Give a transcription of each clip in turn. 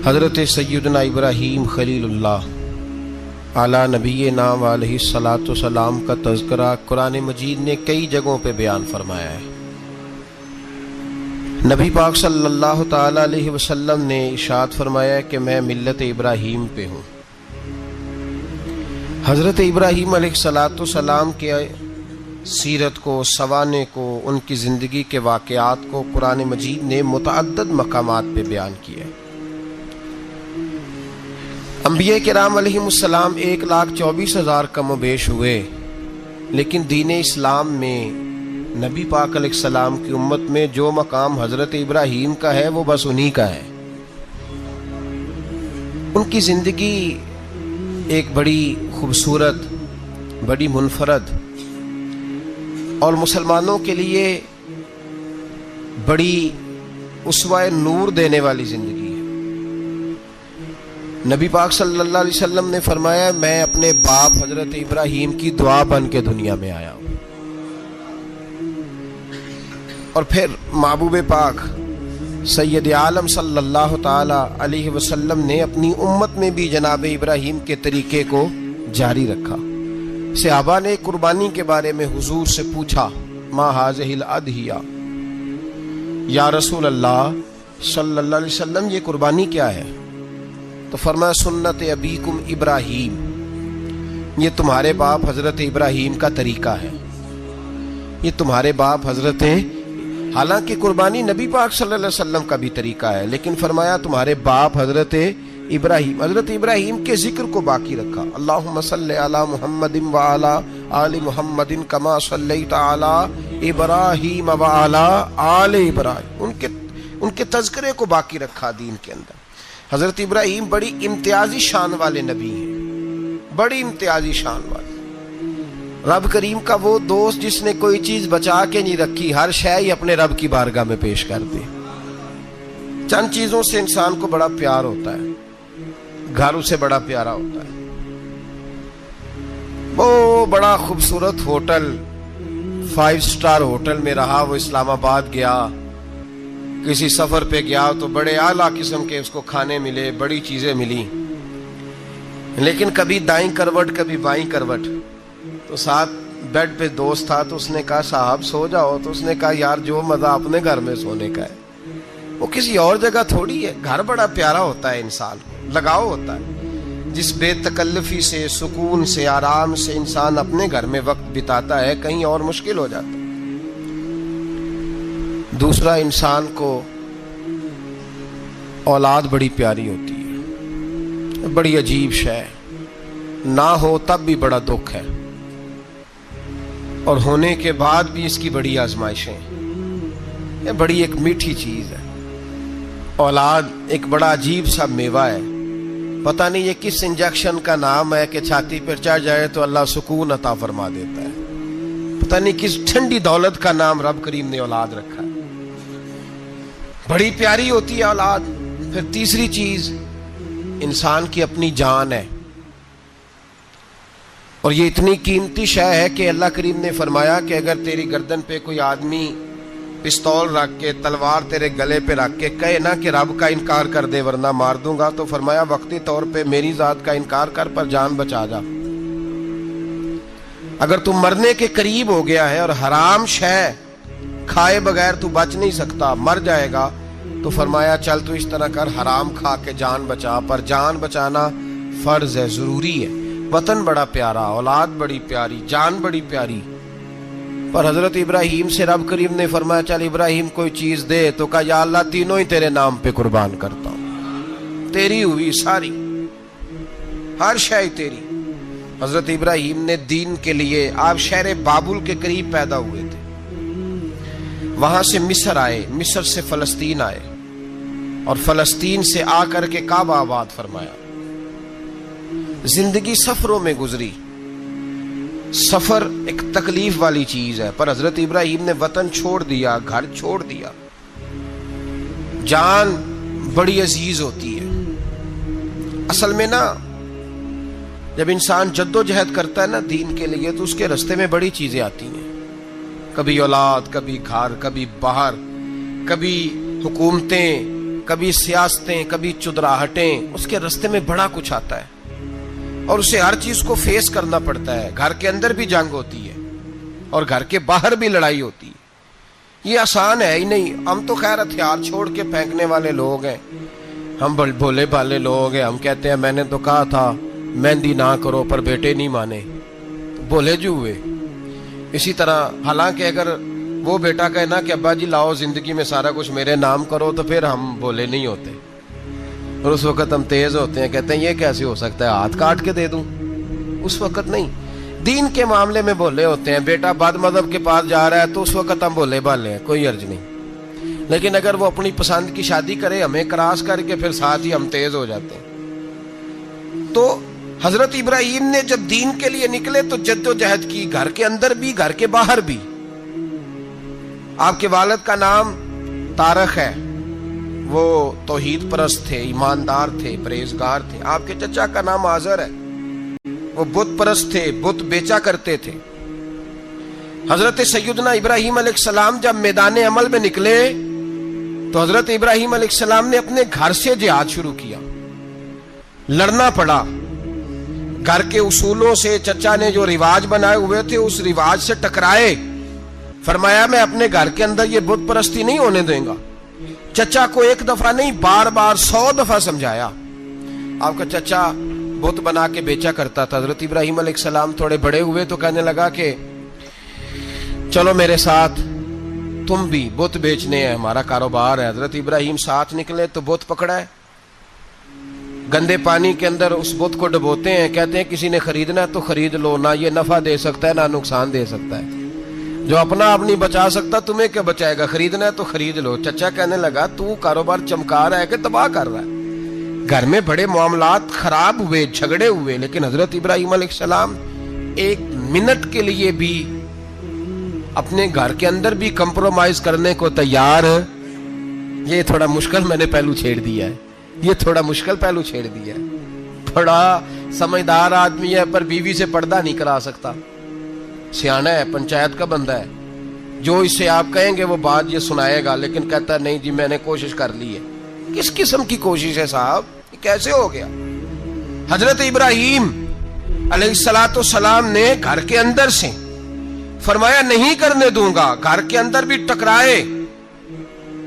حضرت سیدنا ابراہیم خلیل اللہ علی نبینا علیہ الصلاۃ والسلام کا تذکرہ قرآن مجید نے کئی جگہوں پہ بیان فرمایا ہے۔ نبی پاک صلی اللہ تعالی علیہ وسلم نے ارشاد فرمایا ہے کہ میں ملت ابراہیم پہ ہوں۔ حضرت ابراہیم علیہ الصلاۃ والسلام کے سیرت کو، سوانح کو، ان کی زندگی کے واقعات کو قرآن مجید نے متعدد مقامات پہ بیان کیا ہے۔ انبیاء کرام علیہم السلام 1,24,000 کم و بیش ہوئے، لیکن دین اسلام میں نبی پاک علیہ السلام کی امت میں جو مقام حضرت ابراہیم کا ہے وہ بس انہی کا ہے۔ ان کی زندگی ایک بڑی خوبصورت، بڑی منفرد اور مسلمانوں کے لیے بڑی اسوہ نور دینے والی زندگی ہے۔ نبی پاک صلی اللہ علیہ وسلم نے فرمایا میں اپنے باپ حضرت ابراہیم کی دعا بن کے دنیا میں آیا ہوں۔ اور پھر محبوب پاک سید عالم صلی اللہ تعالی علیہ وسلم نے اپنی امت میں بھی جناب ابراہیم کے طریقے کو جاری رکھا۔ صحابہ نے قربانی کے بارے میں حضور سے پوچھا، ما ھذہ الاضحیہ، یا رسول اللہ صلی اللہ علیہ وسلم یہ قربانی کیا ہے؟ تو فرمایا سنت ابیکم ابراہیم، یہ تمہارے باپ حضرت ابراہیم کا طریقہ ہے، یہ تمہارے باپ حضرت، حالانکہ قربانی نبی پاک صلی اللہ علیہ وسلم کا بھی طریقہ ہے، لیکن فرمایا تمہارے باپ حضرت ابراہیم، حضرت ابراہیم کے ذکر کو باقی رکھا۔ اللہم صلی علی محمد وعلی آل محمد کما صلیت علی ابراہیم وعلی آل ابراہیم، ان کے تذکرے کو باقی رکھا دین کے اندر۔ حضرت ابراہیم بڑی امتیازی شان والے نبی ہیں، بڑی امتیازی شان والے۔ رب کریم کا وہ دوست جس نے کوئی چیز بچا کے نہیں رکھی، ہر شے ہی اپنے رب کی بارگاہ میں پیش کر دی۔ چند چیزوں سے انسان کو بڑا پیار ہوتا ہے، گھر اسے بڑا پیارا ہوتا ہے۔ وہ بڑا خوبصورت ہوٹل، 5 سٹار ہوٹل میں رہا، وہ اسلام آباد گیا، کسی سفر پہ گیا تو بڑے اعلیٰ قسم کے اس کو کھانے ملے، بڑی چیزیں ملی، لیکن کبھی دائیں کروٹ کبھی بائیں کروٹ۔ تو ساتھ بیڈ پہ دوست تھا تو اس نے کہا صاحب سو جاؤ، تو اس نے کہا یار جو مزہ اپنے گھر میں سونے کا ہے وہ کسی اور جگہ تھوڑی ہے۔ گھر بڑا پیارا ہوتا ہے، انسان لگاؤ ہوتا ہے، جس بے تکلفی سے، سکون سے، آرام سے انسان اپنے گھر میں وقت بتاتا ہے، کہیں اور مشکل ہو جاتا ہے۔ دوسرا، انسان کو اولاد بڑی پیاری ہوتی ہے، بڑی عجیب شے ہے، نہ ہو تب بھی بڑا دکھ ہے، اور ہونے کے بعد بھی اس کی بڑی آزمائشیں ہیں۔ یہ بڑی ایک میٹھی چیز ہے۔ اولاد ایک بڑا عجیب سا میوہ ہے، پتہ نہیں یہ کس انجیکشن کا نام ہے کہ چھاتی پر چڑھ جائے تو اللہ سکون عطا فرما دیتا ہے، پتہ نہیں کس ٹھنڈی دولت کا نام رب کریم نے اولاد رکھا ہے۔ بڑی پیاری ہوتی ہے اولاد۔ پھر تیسری چیز انسان کی اپنی جان ہے، اور یہ اتنی قیمتی شے ہے کہ اللہ کریم نے فرمایا کہ اگر تیری گردن پہ کوئی آدمی پستول رکھ کے، تلوار تیرے گلے پہ رکھ کے کہے نا کہ رب کا انکار کر دے ورنہ مار دوں گا، تو فرمایا وقتی طور پہ میری ذات کا انکار کر پر جان بچا جا۔ اگر تم مرنے کے قریب ہو گیا ہے اور حرام شے کھائے بغیر تو بچ نہیں سکتا، مر جائے گا، تو فرمایا چل تو اس طرح کر، حرام کھا کے جان بچا، پر جان بچانا فرض ہے، ضروری ہے۔ وطن بڑا پیارا، اولاد بڑی پیاری، جان بڑی پیاری، پر حضرت ابراہیم سے رب کریم نے فرمایا چل ابراہیم کوئی چیز دے، تو کہا یا اللہ تینوں ہی تیرے نام پہ قربان کرتا ہوں، تیری ہوئی ساری، ہر شے تیری۔ حضرت ابراہیم نے دین کے لیے، آپ شہر بابل کے قریب پیدا ہوئے تھے، وہاں سے مصر آئے، مصر سے فلسطین آئے، اور فلسطین سے آ کر کے کعبہ آباد فرمایا۔ زندگی سفروں میں گزری، سفر ایک تکلیف والی چیز ہے، پر حضرت ابراہیم نے وطن چھوڑ دیا، گھر چھوڑ دیا۔ جان بڑی عزیز ہوتی ہے اصل میں نا، جب انسان جد و جہد کرتا ہے نا دین کے لیے تو اس کے رستے میں بڑی چیزیں آتی ہیں، کبھی اولاد، کبھی گھر، کبھی باہر، کبھی حکومتیں، کبھی سیاستیں، کبھی چدراہٹیں، اس کے راستے میں بڑا کچھ آتا ہے اور اسے ہر چیز کو فیس کرنا پڑتا ہے. گھر کے اندر بھی جنگ ہوتی ہے اور گھر کے باہر بھی لڑائی ہوتی ہے. یہ آسان ہے ہی نہیں. ہم تو خیر ہتھیار چھوڑ کے پھینکنے والے لوگ ہیں، ہم بھولے بھالے لوگ ہیں. ہم کہتے ہیں میں نے تو کہا تھا مہندی نہ کرو، پر بیٹے نہیں مانے، بولے جو ہوئے. اسی طرح حالانکہ اگر وہ بیٹا کہے نا کہ ابا جی لاؤ زندگی میں سارا کچھ میرے نام کرو، تو پھر ہم بولے نہیں ہوتے اور اس وقت ہم تیز ہوتے ہیں، کہتے ہیں یہ کیسے ہو سکتا ہے، ہاتھ کاٹ کے دے دوں. اس وقت نہیں. دین کے معاملے میں بولے ہوتے ہیں. بیٹا بد مذہب کے پاس جا رہا ہے تو اس وقت ہم بولے بھالے ہیں، کوئی عرض نہیں. لیکن اگر وہ اپنی پسند کی شادی کرے ہمیں کراس کر کے، پھر ساتھ ہی ہم تیز ہو جاتے ہیں. تو حضرت ابراہیم نے جب دین کے لیے نکلے تو جد و جہد کی، گھر کے اندر بھی گھر کے باہر بھی. آپ کے والد کا نام طارق ہے، وہ توحید پرست تھے، ایماندار تھے، پرہیزگار تھے. آپ کے چچا کا نام آزر ہے، وہ بت پرست تھے، بت بیچا کرتے تھے. حضرت سیدنا ابراہیم علیہ السلام جب میدان عمل میں نکلے تو حضرت ابراہیم علیہ السلام نے اپنے گھر سے جہاد شروع کیا. لڑنا پڑا. گھر کے اصولوں سے چچا نے جو رواج بنائے ہوئے تھے اس رواج سے ٹکرائے. فرمایا میں اپنے گھر کے اندر یہ بت پرستی نہیں ہونے دیں گا. چچا کو ایک دفعہ نہیں، بار بار 100 دفعہ سمجھایا. آپ کا چچا بت بنا کے بیچا کرتا تھا. حضرت ابراہیم علیہ السلام تھوڑے بڑے ہوئے تو کہنے لگا کہ چلو میرے ساتھ، تم بھی بت بیچنے ہیں، ہمارا کاروبار ہے. حضرت ابراہیم ساتھ نکلے تو بت پکڑا ہے. گندے پانی کے اندر اس بت کو ڈبوتے ہیں، کہتے ہیں کسی نے خریدنا ہے تو خرید لو، نہ یہ نفع دے سکتا ہے نہ نقصان دے سکتا ہے. جو اپنا آپ نہیں بچا سکتا تمہیں کیا بچائے گا، خریدنا ہے تو خرید لو. چچا کہنے لگا تو کاروبار چمکا رہا ہے کہ تباہ کر رہا ہے. گھر میں بڑے معاملات خراب ہوئے، جھگڑے ہوئے، لیکن حضرت ابراہیم علیہ السلام ایک منٹ کے لیے بھی اپنے گھر کے اندر بھی کمپرومائز کرنے کو تیار. یہ تھوڑا مشکل میں نے پہلو چھیڑ دیا ہے، یہ تھوڑا مشکل پہلو چھیڑ دیا ہے. بڑا سمجھدار آدمی ہے پر بیوی سے پردہ نہیں کرا سکتا. سیانا ہے، پنچایت کا بندہ ہے، جو اس سے آپ کہیں گے وہ بات یہ سنائے گا، لیکن کہتا ہے نہیں جی میں نے کوشش کر لی ہے. کس قسم کی کوشش ہے صاحب، یہ کیسے ہو گیا؟ حضرت ابراہیم علیہ السلام نے گھر کے اندر سے فرمایا نہیں کرنے دوں گا. گھر کے اندر بھی ٹکرائے.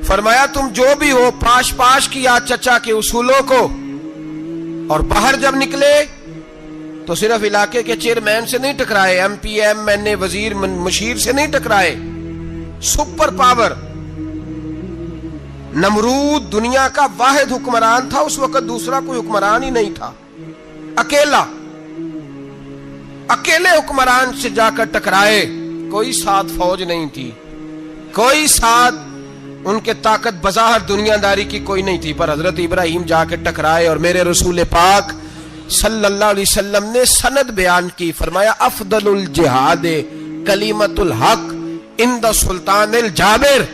فرمایا تم جو بھی ہو، پاش پاش کیا چچا کے اصولوں کو. اور باہر جب نکلے تو صرف علاقے کے چیئرمین سے نہیں ٹکرائے، ایم پی ایم این اے وزیر مشیر سے نہیں ٹکرائے. سپر پاور نمرود دنیا کا واحد حکمران تھا اس وقت، دوسرا کوئی حکمران ہی نہیں تھا. اکیلے حکمران سے جا کر ٹکرائے. کوئی ساتھ فوج نہیں تھی، کوئی ساتھ ان کے طاقت بظاہر دنیا داری کی کوئی نہیں تھی، پر حضرت ابراہیم جا کے ٹکرائے. اور میرے رسول پاک صلی اللہ علیہ وسلم نے سند بیان کی. فرمایا افضل الجہاد کلمۃ الحق عند سلطان الجابر.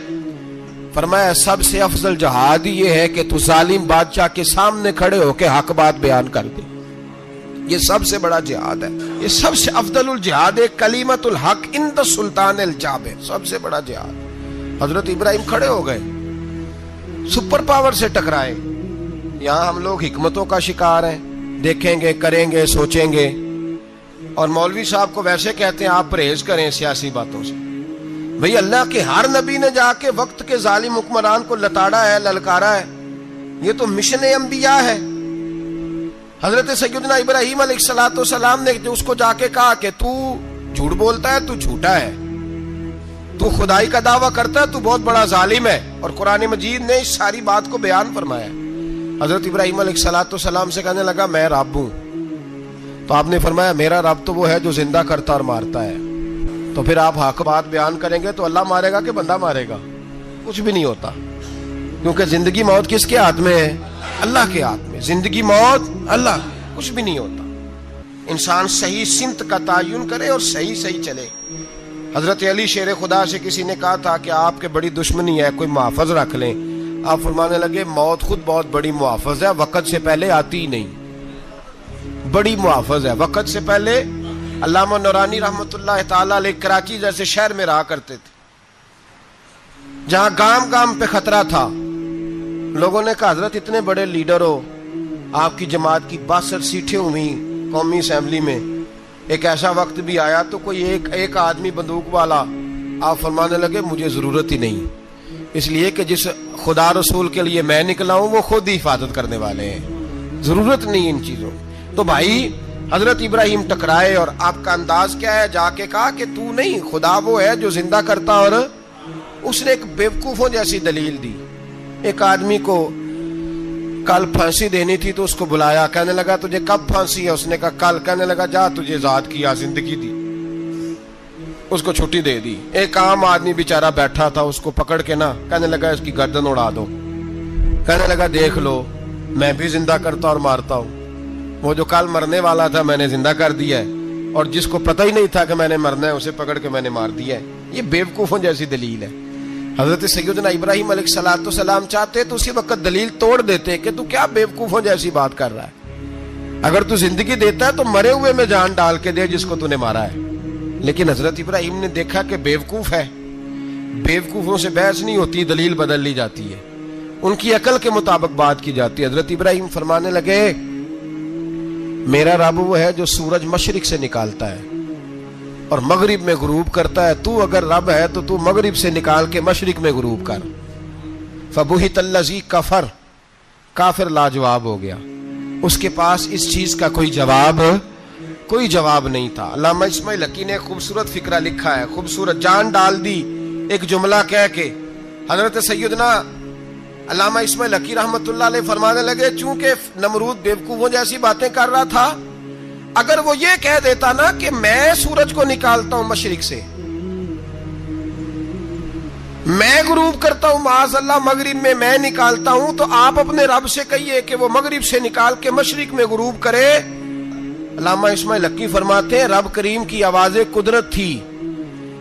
فرمایا سب سے افضل جہاد یہ ہے کہ تو ظالم بادشاہ کے سامنے کھڑے ہو کے حق بات بیان کر دے. یہ سب سے بڑا جہاد ہے، یہ سب سے افضل الجہاد کلمۃ الحق عند سلطان الجابر، سب سے بڑا جہاد. حضرت ابراہیم کھڑے ہو گئے، سپر پاور سے ٹکرائے. یہاں ہم لوگ حکمتوں کا شکار ہیں، دیکھیں گے، کریں گے، سوچیں گے. اور مولوی صاحب کو ویسے کہتے ہیں آپ پرہیز کریں سیاسی باتوں سے. بھئی اللہ کے ہر نبی نے جا کے وقت کے ظالم حکمران کو لتاڑا ہے، للکارا ہے. یہ تو مشن انبیاء ہے. حضرت سیدنا ابراہیم علیہ السلام نے جو اس کو جا کے کہا کہ تو جھوٹ بولتا ہے، تو جھوٹا ہے، تو خدائی کا دعویٰ کرتا ہے، تو بہت بڑا ظالم ہے. اور قرآن مجید نے اس ساری بات کو بیان فرمایا. حضرت ابراہیم علیہ السلام سے کہنے لگا میں رب ہوں. تو آپ نے فرمایا میرا رب تو وہ ہے جو زندہ کرتا اور مارتا ہے. تو پھر آپ حق بات بیان کریں گے تو اللہ مارے گا کہ بندہ مارے گا؟ کچھ بھی نہیں ہوتا، کیونکہ زندگی موت کس کے ہاتھ میں ہے؟ اللہ کے ہاتھ میں. زندگی موت اللہ، کچھ بھی نہیں ہوتا. انسان صحیح سمت کا تعین کرے اور صحیح چلے. حضرت علی شیر خدا سے کسی نے کہا تھا کہ آپ کے بڑی دشمنی ہے، کوئی محافظ رکھ لیں. آپ فرمانے لگے موت خود بہت بڑی محافظ ہے، وقت سے پہلے آتی ہی نہیں. بڑی محافظ ہے وقت سے پہلے. علامہ نورانی رحمت اللہ تعالی علیہ کراچی جیسے شہر میں رہا کرتے تھے، جہاں گام گام پہ خطرہ تھا. لوگوں نے کہا حضرت اتنے بڑے لیڈر ہو, آپ کی جماعت کی 62 سیٹیں ہوئی قومی اسمبلی میں, ایک ایسا وقت بھی آیا تو کوئی ایک آدمی بندوق والا, آپ فرمانے لگے مجھے ضرورت ہی نہیں, اس لیے کہ جس خدا رسول کے لیے میں نکلا ہوں وہ خود ہی حفاظت کرنے والے ہیں, ضرورت نہیں ان چیزوں. تو بھائی حضرت ابراہیم ٹکرائے, اور آپ کا انداز کیا ہے؟ جا کے کہا کہ تو نہیں, خدا وہ ہے جو زندہ کرتا. اور اس نے ایک بیوقوفوں جیسی دلیل دی. ایک آدمی کو کل پھانسی دینی تھی تو اس کو بلایا, کہنے لگا تجھے کب پھانسی ہے؟ اس نے کہا کل. کہنے لگا جا تجھے ذات کیا زندگی دی, اس کو چھٹی دے دی. ایک عام آدمی بیچارہ بیٹھا تھا, اس کو پکڑ کے نا کہنے لگا اس کی گردن اڑا دو. کہنے لگا دیکھ لو میں بھی زندہ کرتا اور مارتا ہوں, وہ جو کل مرنے والا تھا میں نے زندہ کر دیا ہے, اور جس کو پتہ ہی نہیں تھا کہ میں نے مرنا ہے اسے پکڑ کے میں نے مار دیا ہے. یہ بیوقوفوں جیسی دلیل ہے. حضرت سیدنا ابراہیم علیہ السلام چاہتے تو اسی وقت دلیل توڑ دیتے کہ تو کیا بیوقوفوں جیسی بات کر رہا ہے, اگر تو زندگی دیتا ہے تو مرے ہوئے میں جان ڈال کے دے جس کو تو نے مارا ہے. لیکن حضرت ابراہیم نے دیکھا کہ بیوقوف ہے, بیوقوفوں سے بحث نہیں ہوتی, دلیل بدل لی جاتی ہے, ان کی عقل کے مطابق بات کی جاتی ہے. حضرت ابراہیم فرمانے لگے میرا رب وہ ہے جو سورج مشرق سے نکالتا ہے اور مغرب میں غروب کرتا ہے, تو اگر رب ہے تو تو مغرب سے نکال کے مشرق میں غروب کر. فبہت الذی کفر, کافر لاجواب ہو گیا, اس کے پاس اس چیز کا کوئی جواب نہیں تھا. علامہ اسماعیل حقی نے خوبصورت فقرہ لکھا ہے, خوبصورت, جان ڈال دی ایک جملہ کہہ کے. حضرت سیدنا علامہ اسماعیل حقی رحمت اللہ علیہ فرمانے لگے چونکہ نمرود بیوقوفوں جیسی باتیں کر رہا تھا, اگر وہ یہ کہہ دیتا نا کہ میں سورج کو نکالتا ہوں مشرق سے, میں غروب کرتا ہوں معاذ اللہ مغرب میں نکالتا ہوں, تو آپ اپنے رب سے کہیے کہ وہ مغرب سے نکال کے مشرق میں غروب کرے. علامہ اسماعیل حقی فرماتے ہیں رب کریم کی آواز قدرت تھی,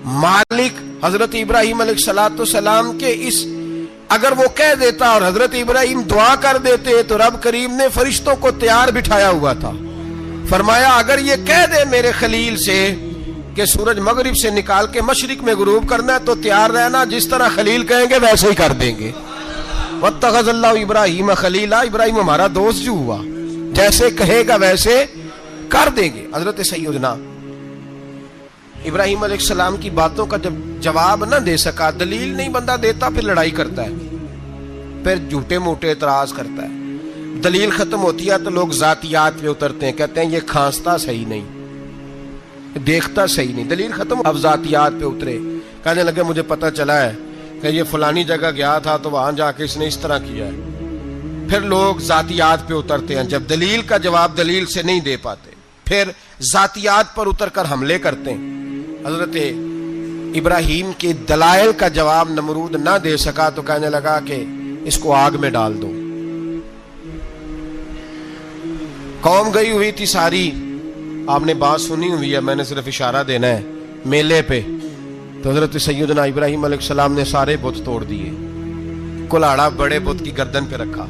مالک حضرت ابراہیم علیہ السلام کے اس, اگر وہ کہہ دیتا اور حضرت ابراہیم دعا کر دیتے تو رب کریم نے فرشتوں کو تیار بٹھایا ہوا تھا. فرمایا اگر یہ کہہ دے میرے خلیل سے کہ سورج مغرب سے نکال کے مشرق میں غروب کرنا ہے تو تیار رہنا, جس طرح خلیل کہیں گے ویسے ہی کر دیں گے. واتخذ اللہ ابراہیم خلیلا, ابراہیم ہمارا دوست جو ہوا, جیسے کہے گا ویسے کر دیں گے. حضرت سیدنا ابراہیم علیہ السلام کی باتوں کا جب جواب نہ دے سکا, دلیل نہیں بندہ دیتا, پھر لڑائی کرتا ہے, پھر جھوٹے موٹے اعتراض کرتا ہے. دلیل ختم ہوتی ہے تو لوگ ذاتیات پہ اترتے ہیں, کہتے ہیں یہ کھانستا صحیح نہیں, دیکھتا صحیح نہیں. دلیل ختم, اب ذاتیات پہ اترے, کہنے لگے مجھے پتہ چلا ہے کہ یہ فلانی جگہ گیا تھا تو وہاں جا کے اس نے اس طرح کیا ہے. پھر لوگ ذاتیات پہ اترتے ہیں, جب دلیل کا جواب دلیل سے نہیں دے پاتے پھر ذاتیات پر اتر کر حملے کرتے ہیں. حضرت ابراہیم کے دلائل کا جواب نمرود نہ دے سکا تو کہنے لگا کہ اس کو آگ میں ڈال دو. قوم گئی ہوئی تھی ساری, آپ نے بات سنی ہوئی ہے, میں نے صرف اشارہ دینا ہے, میلے پہ. تو حضرت سیدنا ابراہیم علیہ السلام نے سارے بت توڑ دیے, کلاڑا بڑے بت کی گردن پہ رکھا.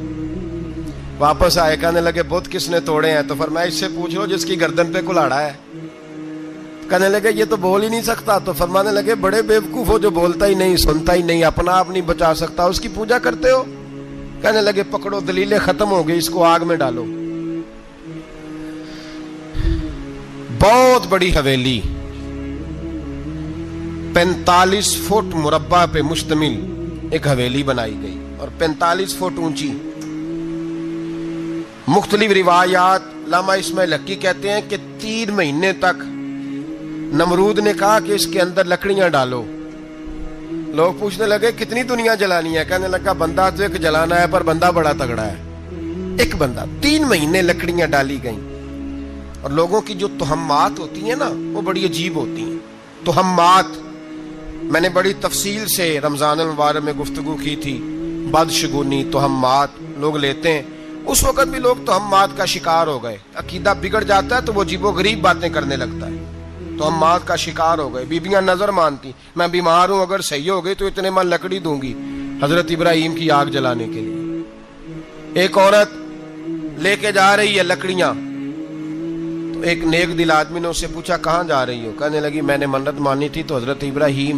واپس آئے, کہنے لگے بت کس نے توڑے ہیں؟ تو فرمایا اس سے پوچھ لو جس کی گردن پہ کلاڑا ہے. کہنے لگے یہ تو بول ہی نہیں سکتا. تو فرمانے لگے بڑے بیوقوف ہو, جو بولتا ہی نہیں, سنتا ہی نہیں, اپنا آپ نہیں بچا سکتا, اس کی پوجا کرتے ہو. کہنے لگے پکڑو, دلیلیں ختم ہو گئی, اس کو آگ میں ڈالو. بہت بڑی حویلی 45 فٹ مربع پہ مشتمل ایک حویلی بنائی گئی اور 45 فٹ اونچی. مختلف روایات, علامہ اسماعیل حقی کہتے ہیں کہ 3 مہینے تک نمرود نے کہا کہ اس کے اندر لکڑیاں ڈالو. لوگ پوچھنے لگے کتنی دنیا جلانی ہے؟ کہنے لگا بندہ تو ایک جلانا ہے, پر بندہ بڑا تگڑا ہے, ایک بندہ. 3 مہینے لکڑیاں ڈالی گئیں. اور لوگوں کی جو تہمات ہوتی ہیں نا وہ بڑی عجیب ہوتی ہیں. تہمات میں نے بڑی تفصیل سے رمضان المبارک میں گفتگو کی تھی. بدشگونی, تہمات لوگ لیتے ہیں. اس وقت بھی لوگ تہمات کا شکار ہو گئے. عقیدہ بگڑ جاتا ہے تو وہ عجیب و غریب باتیں کرنے لگتا ہے. تہمات کا شکار ہو گئے. بیبیاں نظر مانتی, میں بیمار ہوں, اگر صحیح ہو گئی تو اتنے من لکڑی دوں گی حضرت ابراہیم کی آگ جلانے کے لیے. ایک عورت لے کے جا رہی ہے لکڑیاں, تو ایک نیک دل آدمی نے اس سے پوچھا کہاں جا رہی ہو؟ کہنے لگی میں نے منت مانی تھی تو حضرت ابراہیم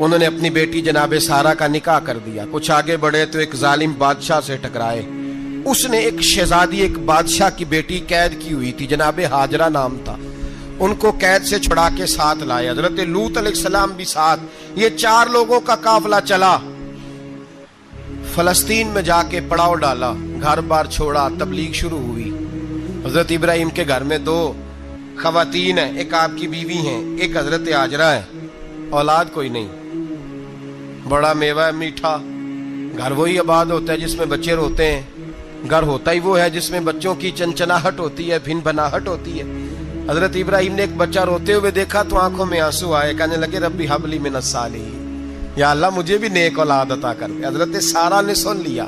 انہوں نے اپنی بیٹی جناب سارہ کا نکاح کر دیا. کچھ آگے بڑھے تو ایک ظالم بادشاہ سے ٹکرائے. اس نے ایک شہزادی ایک بادشاہ کی بیٹی قید کی ہوئی تھی, جناب ہاجرہ نام تھا. ان کو قید سے چھڑا کے ساتھ لائے. حضرت لوط علیہ السلام بھی ساتھ. یہ 4 لوگوں کا قافلہ چلا. فلسطین میں جا کے پڑاؤ ڈالا, گھر بار چھوڑا, تبلیغ شروع ہوئی. حضرت ابراہیم کے گھر میں 2 خواتین ہیں, ایک آپ کی بیوی ہیں, ایک حضرت ہاجرہ ہے. اولاد کوئی نہیں. بڑا میوہ ہے میٹھا. گھر وہی آباد ہوتا ہے جس میں بچے روتے ہیں. گھر ہوتا ہی وہ ہے جس میں بچوں کی چنچناہٹ ہوتی ہے, بھن بھناہٹ ہوتی ہے. حضرت ابراہیم نے ایک بچہ روتے ہوئے دیکھا تو آنکھوں میں آنسو آئے. کہنے لگے ربی حب لی من الصالحین, یا اللہ مجھے بھی نیک اولاد عطا کر دے. حضرت سارہ نے سن لیا.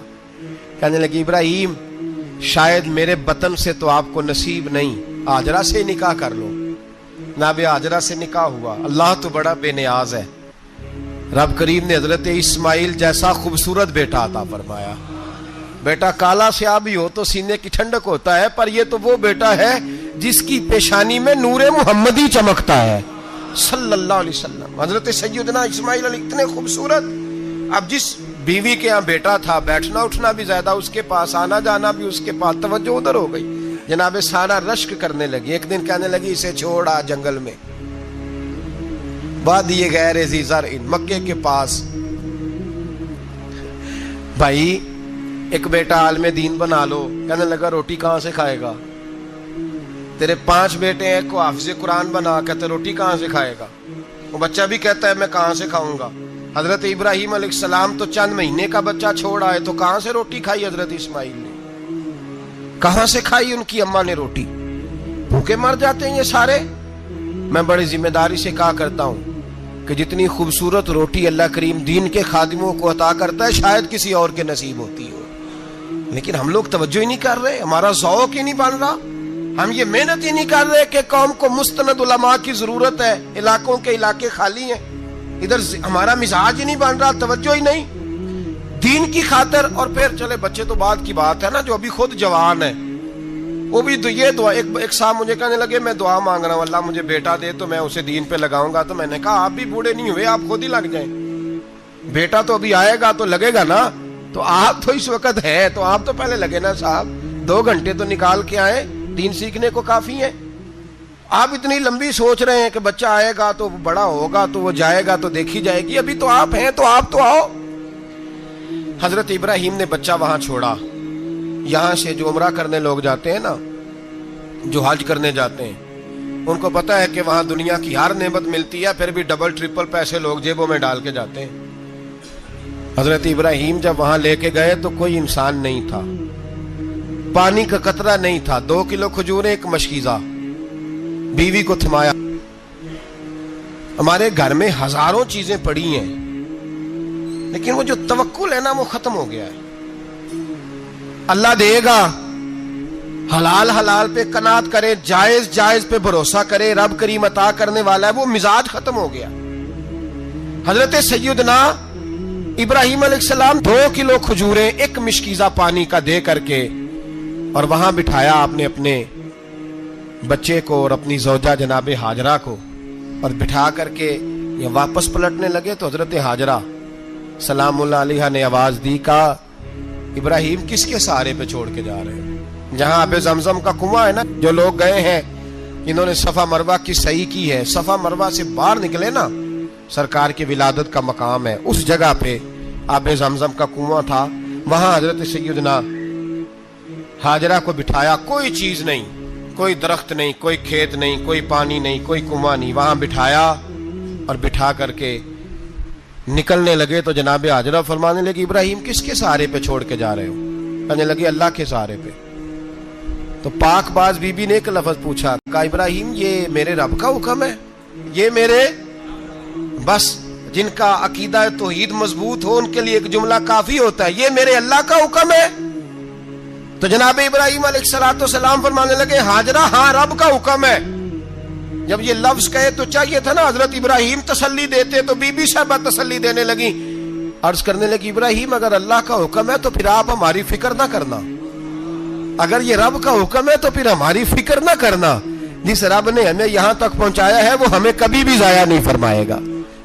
کہنے لگی ابراہیم شاید میرے بطن سے تو آپ کو نصیب نہیں, ہاجرہ سے نکاح کر لو. جناب ہاجرہ سے نکاح ہوا. اللہ تو بڑا بے نیاز ہے. رب کریم نے حضرت اسماعیل جیسا خوبصورت بیٹا عطا فرمایا. بیٹا کالا سیاہ بھی ہو تو سینے کی ٹھنڈک ہوتا ہے, پر یہ تو وہ بیٹا ہے جس کی پیشانی میں نور محمدی چمکتا ہے صلی اللہ علیہ وسلم. حضرت سیدنا اسماعیل علیہ اتنے خوبصورت. اب جس بیوی کے ہاں بیٹا تھا, بیٹھنا اٹھنا بھی زیادہ اس کے پاس, آنا جانا بھی اس کے پاس, توجہ ادھر ہو گئی. جناب سارہ رشک کرنے لگی. ایک دن کہنے لگی اسے چھوڑا جنگل میں, وادی غیر ذی زرع, مکے کے پاس. بھائی ایک بیٹا عالم دین بنا لو. کہنے لگا روٹی کہاں سے کھائے گا؟ تیرے 5 بیٹے ہیں, کو حافظ قرآن بنا, کہتے روٹی کہاں سے کھائے گا؟ وہ بچہ بھی کہتا ہے میں کہاں سے کھاؤں گا. حضرت ابراہیم علیہ السلام تو چند مہینے کا بچہ چھوڑ آئے, تو کہاں سے روٹی کھائی حضرت اسماعیل نے؟ کہاں سے کھائی ان کی اماں نے روٹی؟ بھوکے مر جاتے ہیں یہ سارے. میں بڑی ذمہ داری سے کہا کرتا ہوں کہ جتنی خوبصورت روٹی اللہ کریم دین کے خادموں کو عطا کرتا ہے شاید کسی اور کے نصیب ہوتی ہو, لیکن ہم لوگ توجہ ہی نہیں کر رہے. ہمارا ذوق ہی نہیں بن رہا. ہم یہ محنت ہی نہیں کر رہے کہ قوم کو مستند علماء کی ضرورت ہے. علاقوں کے علاقے خالی ہیں, ادھر ہمارا مزاج ہی نہیں بن رہا, توجہ ہی نہیں دین کی خاطر. اور پھر چلے بچے تو بعد کی بات ہے نا, جو ابھی خود جوان ہے وہ بھی یہ دعا. ایک صاحب مجھے کہنے لگے میں دعا مانگ رہا ہوں اللہ مجھے بیٹا دے تو میں اسے دین پہ لگاؤں گا. تو میں نے کہا آپ بھی بوڑھے نہیں ہوئے, آپ خود ہی لگ جائیں. بیٹا تو ابھی آئے گا تو لگے گا نا. تو آپ تو اس وقت ہے تو آپ تو پہلے لگے نا صاحب. 2 گھنٹے تو نکال کے آئے, دین سیکھنے کو کافی ہے. آپ اتنی لمبی سوچ رہے ہیں کہ بچہ آئے گا تو بڑا ہوگا تو وہ جائے گا تو دیکھی جائے گی. ابھی تو آپ ہیں تو آپ تو آؤ. حضرت ابراہیم نے بچہ وہاں چھوڑا. یہاں سے جو عمرہ کرنے لوگ جاتے ہیں نا, جو حج کرنے جاتے ہیں, ان کو پتا ہے کہ وہاں دنیا کی ہر نعمت ملتی ہے, پھر بھی ڈبل ٹرپل پیسے لوگ جیبوں میں ڈال کے جاتے ہیں. حضرت ابراہیم جب وہاں لے کے گئے تو کوئی انسان نہیں تھا, پانی کا قطرہ نہیں تھا. 2 کلو کھجوریں, ایک مشکیزہ. بیوی کو تھمایا. ہمارے گھر میں ہزاروں چیزیں پڑی ہیں, لیکن وہ جو توکل ہے نا وہ ختم ہو گیا ہے. اللہ دے گا, حلال حلال پہ قناعت کرے, جائز جائز پہ بھروسہ کرے, رب کریم عطا کرنے والا ہے. وہ مزاج ختم ہو گیا. حضرت سیدنا ابراہیم علیہ السلام 2 کلو کھجوریں, ایک مشکیزہ پانی کا دے کر کے, اور وہاں بٹھایا آپ نے اپنے بچے کو اور اپنی زوجہ جناب ہاجرہ کو, اور بٹھا کر کے یہ واپس پلٹنے لگے. تو حضرت ہاجرہ سلام اللہ علیہ نے آواز دی, کہا ابراہیم کس کے سہارے پہ چھوڑ کے جا رہے ہیں؟ جہاں آب زمزم کا کنواں ہے نا, جو لوگ گئے ہیں انہوں نے صفا مروہ کی صحیح کی ہے, صفا مروہ سے باہر نکلے نا, سرکار کی ولادت کا مقام ہے, اس جگہ پہ آب زمزم کا کنواں تھا. وہاں حضرت سیدنا ہاجرہ کو بٹھایا. کوئی چیز نہیں, کوئی درخت نہیں, کوئی کھیت نہیں, کوئی پانی نہیں, کوئی کنواں نہیں. وہاں بٹھایا اور بٹھا کر کے نکلنے لگے تو جناب ہاجرہ فرمانے لگی ابراہیم کس کے سہارے پہ چھوڑ کے جا رہے ہو؟ کہنے لگے اللہ کے سہارے پہ. تو پاک باز بی بی نے ایک لفظ پوچھا, کہا ابراہیم یہ میرے رب کا حکم ہے, یہ میرے, بس جن کا عقیدہ توحید مضبوط ہو ان کے لیے ایک جملہ کافی ہوتا ہے, یہ میرے اللہ کا حکم ہے. تو جناب ابراہیم علیہ السلام فرمانے لگے ہاجرہ ہاں رب کا حکم ہے. جب یہ لفظ کہے تو چاہیے تھا نا حضرت ابراہیم تسلی دیتے, تو بی بی صاحبہ تسلی دینے لگی. عرض کرنے لگی ابراہیم اگر اللہ کا حکم ہے تو پھر آپ ہماری فکر نہ کرنا. اگر یہ رب کا حکم ہے تو پھر ہماری فکر نہ کرنا. جس رب نے ہمیں یہاں تک پہنچایا ہے وہ ہمیں کبھی بھی ضائع نہیں فرمائے گا.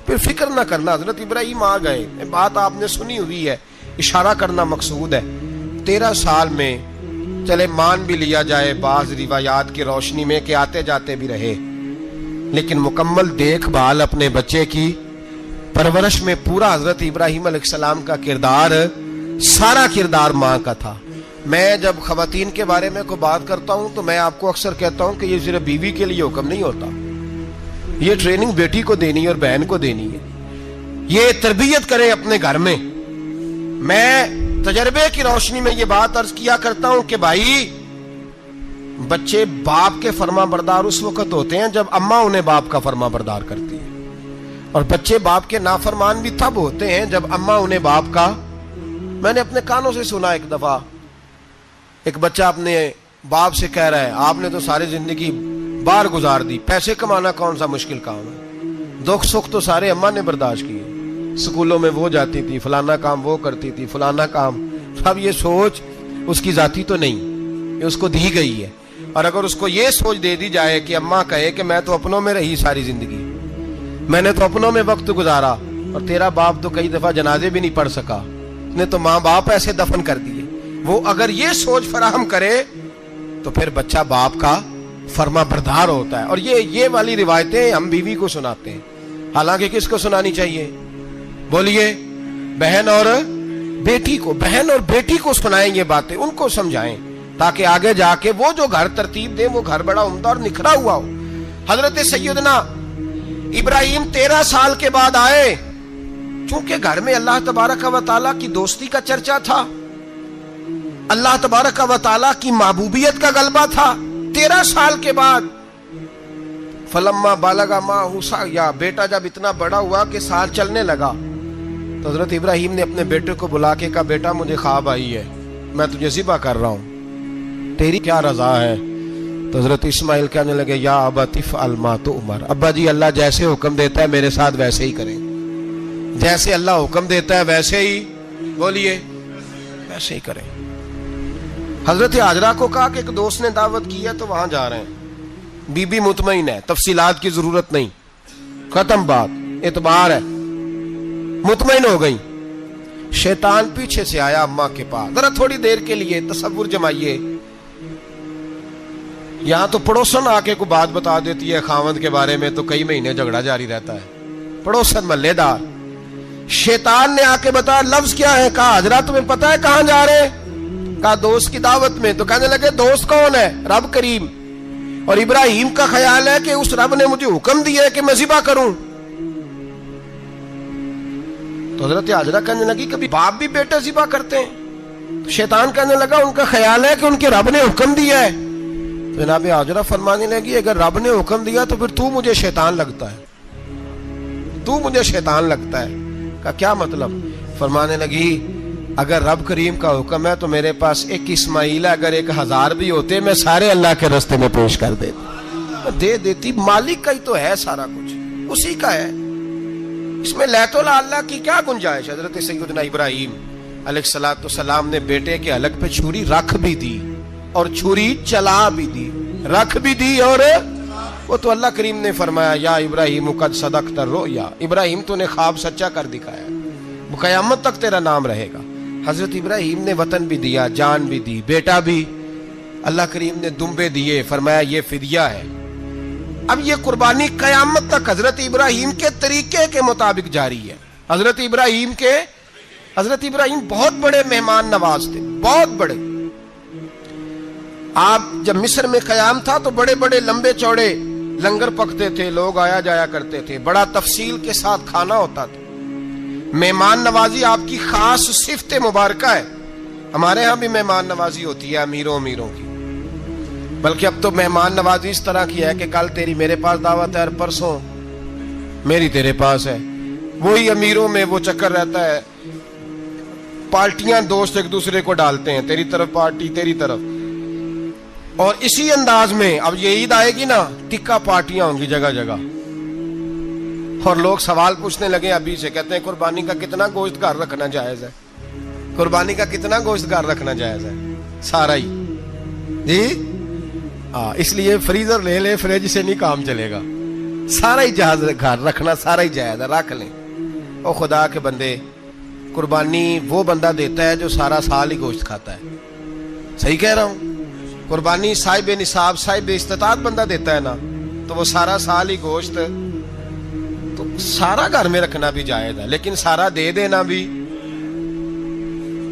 پھر فکر نہ کرنا. حضرت ابراہیم آ گئے, بات آپ نے سنی ہوئی ہے, اشارہ کرنا مقصود ہے. 13 سال میں چلے مان بھی لیا جائے بعض روایات کی روشنی میں کہ آتے جاتے بھی رہے, لیکن مکمل دیکھ بھال اپنے بچے کی پرورش میں پورا حضرت ابراہیم علیہ السلام کا کردار, سارا کردار ماں کا تھا. میں جب خواتین کے بارے میں کوئی بات کرتا ہوں تو میں آپ کو اکثر کہتا ہوں کہ یہ صرف بیوی کے لیے حکم نہیں ہوتا, یہ ٹریننگ بیٹی کو دینی ہے اور بہن کو دینی ہے. یہ تربیت کرے اپنے گھر میں. میں تجربے کی روشنی میں یہ بات عرض کیا کرتا ہوں کہ بھائی بچے باپ کے فرما بردار اس وقت ہوتے ہیں جب اماں انہیں باپ کا فرما بردار کرتی ہے, اور بچے باپ کے نافرمان بھی تب ہوتے ہیں جب اماں انہیں باپ کا. میں نے اپنے کانوں سے سنا ایک دفعہ ایک بچہ اپنے باپ سے کہہ رہا ہے آپ نے تو ساری زندگی باہر گزار دی, پیسے کمانا کون سا مشکل کام ہے, دکھ سکھ تو سارے اماں نے برداشت کیے, سکولوں میں وہ جاتی تھی, فلانا کام وہ کرتی تھی, فلانا کام. اب یہ سوچ اس کی ذاتی تو نہیں, یہ اس کو دی گئی ہے. اور اگر اس کو یہ سوچ دے دی جائے کہ اماں کہے کہ میں تو اپنوں میں رہی ساری زندگی, میں نے تو اپنوں میں وقت گزارا, اور تیرا باپ تو کئی دفعہ جنازے بھی نہیں پڑھ سکا, نے تو ماں باپ ایسے دفن کر دیے, وہ اگر یہ سوچ فراہم کرے تو پھر بچہ باپ کا فرما بردار ہوتا ہے. اور یہ والی روایتیں ہم بیوی کو سناتے ہیں, حالانکہ کس کو سنانی چاہیے بولیے؟ بہن اور بیٹی کو. بہن اور بیٹی کو سنائیں یہ باتیں, ان کو سمجھائیں تاکہ آگے جا کے وہ جو گھر ترتیب دیں وہ گھر بڑا عمدہ اور نکھرا ہوا ہو. حضرت سیدنا ابراہیم 13 سال کے بعد آئے, چونکہ گھر میں اللہ تبارک و تعالیٰ کی دوستی کا چرچا تھا, اللہ تبارک و تعالیٰ کی محبوبیت کا غلبہ تھا. 13 سال کے بعد فلما بالغ معہ سعیا, بیٹا جب اتنا بڑا ہوا کہ سال چلنے لگا تو حضرت ابراہیم نے اپنے بیٹے کو بلا کے کہا بیٹا مجھے خواب آئی ہے, میں تجھے ذبح کر رہا ہوں, تیری کیا رضا ہے؟ تو حضرت اسماعیل کہنے لگے یا ابت افعل ما تؤمر, ابا جی اللہ جیسے حکم دیتا ہے میرے ساتھ ویسے ہی کریں, جیسے اللہ حکم دیتا ہے ویسے ہی بولیے ویسے ہی کریں. حضرت حاجرہ کو کہا کہ ایک دوست نے دعوت کی ہے تو وہاں جا رہے ہیں, بی بی مطمئن ہے, تفصیلات کی ضرورت نہیں, ختم بات, اعتبار ہے, مطمئن ہو گئی. شیطان پیچھے سے آیا اماں کے پاس, ذرا تھوڑی دیر کے لیے تصور جمائیے, یہاں تو پڑوسن آ کے کوئی بات بتا دیتی ہے خاوند کے بارے میں تو کئی مہینے جھگڑا جاری رہتا ہے, پڑوسن محلے دار. شیطان نے آ کے بتایا لفظ کیا ہے, کہا حاجرہ تمہیں پتا ہے کہاں جا رہے, کہا دوست کی دعوت میں. تو کہنے لگے دوست کون ہے؟ رب کریم, اور ابراہیم کا خیال ہے کہ اس رب نے مجھے حکم دیا ہے کہ میں ذبح کروں. تو حضرت حاجرہ کہنے لگی کبھی باپ بھی بیٹا ذبح کرتے ہیں؟ تو شیطان کہنے لگا ان کا خیال ہے کہ ان کے رب نے حکم دیا ہے. تو جناب حاجرہ فرمانے لگی اگر رب نے حکم دیا تو پھر تو مجھے شیطان لگتا ہے, تو مجھے شیطان لگتا ہے. کا کیا مطلب؟ فرمانے لگی اگر رب کریم کا حکم ہے تو میرے پاس ایک اسماعیل ہے, اگر 1000 بھی ہوتے میں سارے اللہ کے راستے میں پیش کر دے دیتی. مالک کا ہی تو ہے سارا کچھ, اسی کا ہے, اس میں لیت اللہ کی کیا گنجائش. حضرت سیدنا ابراہیم علیہ السلام نے بیٹے کے حلق پہ چھری رکھ بھی دی اور چھری چلا بھی دی, رکھ بھی دی, اور وہ تو اللہ کریم نے فرمایا یا ابراہیم قد صدقت الرؤیا, ابراہیم تو نے خواب سچا کر دکھایا, وہ قیامت تک تیرا نام رہے گا. حضرت ابراہیم نے وطن بھی دیا, جان بھی دی, بیٹا بھی, اللہ کریم نے دمبے دیے, فرمایا یہ فدیہ ہے. اب یہ قربانی قیامت تک حضرت ابراہیم کے طریقے کے مطابق جاری ہے. حضرت ابراہیم بہت بڑے مہمان نواز تھے, بہت بڑے. آپ جب مصر میں قیام تھا تو بڑے بڑے لمبے چوڑے لنگر پکتے تھے, لوگ آیا جایا کرتے تھے, بڑا تفصیل کے ساتھ کھانا ہوتا تھا. مہمان نوازی آپ کی خاص صفت مبارکہ ہے. ہمارے ہاں بھی مہمان نوازی ہوتی ہے امیروں کی, بلکہ اب تو مہمان نوازی اس طرح کی ہے کہ کل تیری میرے پاس دعوت ہے اور پرسوں میری تیرے پاس ہے. وہی امیروں میں وہ چکر رہتا ہے, پارٹیاں دوست ایک دوسرے کو ڈالتے ہیں, تیری طرف پارٹی تیری طرف. اور اسی انداز میں اب یہ عید آئے گی نا, ٹکا پارٹیاں ہوں گی جگہ جگہ, اور لوگ سوال پوچھنے لگے ابھی سے, کہتے ہیں قربانی کا کتنا گوشت گھر رکھنا جائز ہے, قربانی کا کتنا گوشت گھر رکھنا جائز ہے؟ سارا ہی جی. اس لیے فریزر لے لے, فریج سے نہیں کام چلے گا. سارا ہی جہاز گھر رکھنا سارا ہی جائز ہے، رکھ لیں۔ او خدا کے بندے، قربانی وہ بندہ دیتا ہے جو سارا سال ہی گوشت کھاتا ہے۔ صحیح کہہ رہا ہوں؟ قربانی صاحب نصاب صاحب استطاعت بندہ دیتا ہے نا، تو وہ سارا سال ہی گوشت، تو سارا گھر میں رکھنا بھی جائز ہے، لیکن سارا دے دینا بھی۔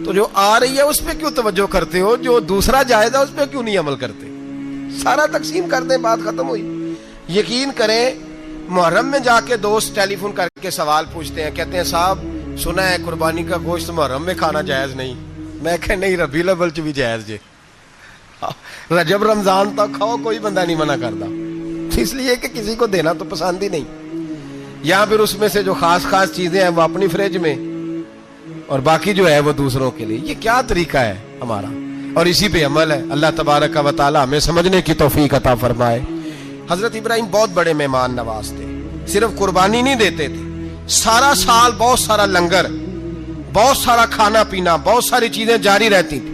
تو جو آ رہی ہے اس پہ کیوں توجہ کرتے ہو؟ جو دوسرا جائز ہے اس پہ کیوں نہیں عمل کرتے؟ سارا تقسیم کر دیں، بات ختم ہوئی۔ یقین کریں، محرم میں جا کے دوست ٹیلی فون کر کے سوال پوچھتے ہیں، کہتے ہیں صاحب سنا ہے قربانی کا گوشت محرم میں کھانا جائز نہیں۔ میں کہ نہیں، ربیع الاول چ بھی جائز جے، رجب رمضان تک کھاؤ، کوئی بندہ نہیں منع کرتا، اس لیے کہ کسی کو دینا تو پسند ہی نہیں۔ یا پھر اس میں سے جو خاص خاص چیزیں ہیں وہ اپنی فریج میں، اور باقی جو ہے وہ دوسروں کے لیے۔ یہ کیا طریقہ ہے ہمارا؟ اور اسی پہ عمل ہے۔ اللہ تبارک و تعالی ہمیں سمجھنے کی توفیق عطا فرمائے۔ حضرت ابراہیم بہت بڑے مہمان نواز تھے، صرف قربانی نہیں دیتے تھے، سارا سال بہت سارا لنگر، بہت سارا کھانا پینا، بہت ساری چیزیں جاری رہتی تھی۔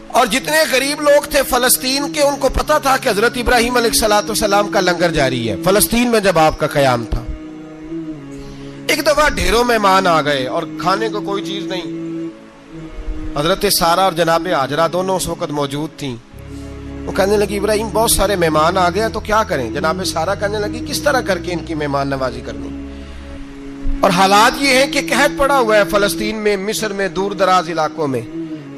اور جتنے غریب لوگ تھے فلسطین کے، ان کو پتا تھا کہ حضرت ابراہیم علیہ السلام کا لنگر جاری ہے۔ فلسطین میں جب آپ کا قیام تھا، ایک دفعہ ڈھیروں مہمان آ گئے اور کھانے کو کوئی چیز نہیں۔ حضرت سارہ اور جناب ہاجرہ دونوں اس وقت موجود تھیں۔ وہ کہنے لگی ابراہیم بہت سارے مہمان آ گئے تو کیا کریں؟ جناب سارہ کہنے لگی کس طرح کر کے ان کی مہمان نوازی کرنی؟ اور حالات یہ ہیں کہ قحط پڑا ہوا ہے فلسطین میں، مصر میں، دور دراز علاقوں میں۔